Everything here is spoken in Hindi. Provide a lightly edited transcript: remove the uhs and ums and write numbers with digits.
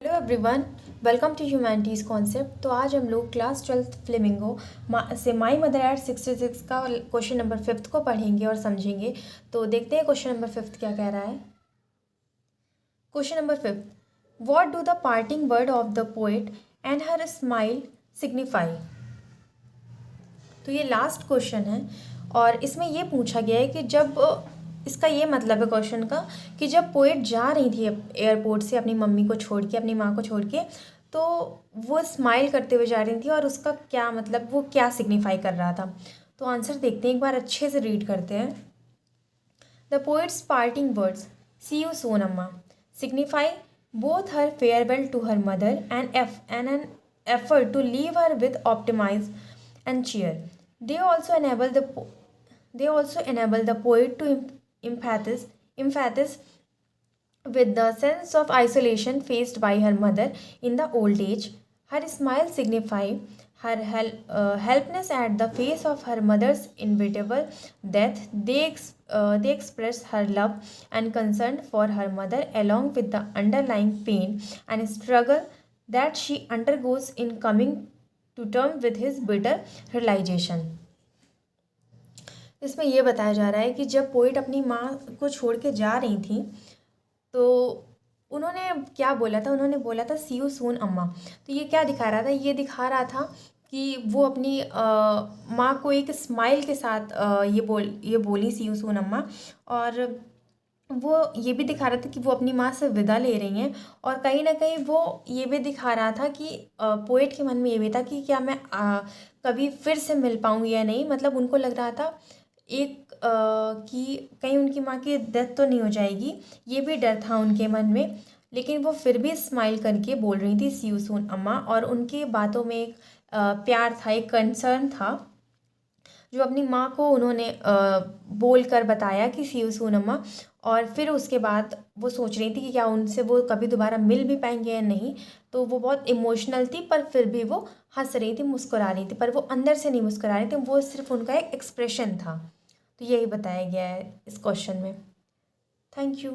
Hello everyone, welcome to humanities concept. तो आज हम लोग क्लास 12th फ्लेमिंगो से माई मदर एट 66 का क्वेश्चन नंबर 5 को पढ़ेंगे और समझेंगे। तो देखते हैं क्वेश्चन नंबर 5 क्या कह रहा है। Question number 5, what do the parting word of the poet and her smile signify. तो ये लास्ट क्वेश्चन है और इसमें ये पूछा गया है कि जब इसका ये मतलब है क्वेश्चन का कि जब पोएट जा रही थी एयरपोर्ट से अपनी मम्मी को छोड़ के, अपनी माँ को छोड़ के, तो वो स्माइल करते हुए जा रही थी और उसका क्या मतलब, वो क्या सिग्निफाई कर रहा था। तो आंसर देखते हैं, एक बार अच्छे से रीड करते हैं। The poet's parting words, see you soon amma, signify both her farewell to her mother and an effort to leave her with optimism and cheer. They also enable the poet to empathize with the sense of isolation faced by her mother in the old age. Her smile signifies her helplessness at the face of her mother's inevitable death. They express her love and concern for her mother along with the underlying pain and struggle that she undergoes in coming to terms with his bitter realization. इसमें यह बताया जा रहा है कि जब पोइट अपनी माँ को छोड़ के जा रही थी तो उन्होंने क्या बोला था, उन्होंने बोला था सी यू सून अम्मा। तो ये क्या दिखा रहा था, ये दिखा रहा था कि वो अपनी माँ को एक स्माइल के साथ ये बोली सी यू सून अम्मा, और वो ये भी दिखा रहा था कि वो अपनी माँ से विदा ले रही हैं। और कहीं ना कहीं वो ये भी दिखा रहा था कि पोएट के मन में ये भी था कि क्या मैं कभी फिर से मिल पाऊँ या नहीं। मतलब उनको लग रहा था कि कहीं उनकी माँ की डेथ तो नहीं हो जाएगी, ये भी डर था उनके मन में। लेकिन वो फिर भी स्माइल करके बोल रही थी सी यू सून अम्मा, और उनकी बातों में एक प्यार था, एक कंसर्न था जो अपनी माँ को उन्होंने बोल कर बताया कि सी यू सून अम्मा। और फिर उसके बाद वो सोच रही थी कि क्या उनसे वो कभी दोबारा मिल भी पाएंगे या नहीं। तो वो बहुत इमोशनल थी, पर फिर भी वो हंस रही थी, मुस्कुरा रही थी, पर वो अंदर से नहीं मुस्कुरा रही थी, वो सिर्फ उनका एक एक्सप्रेशन था। तो यही बताया गया है इस क्वेश्चन में। Thank you.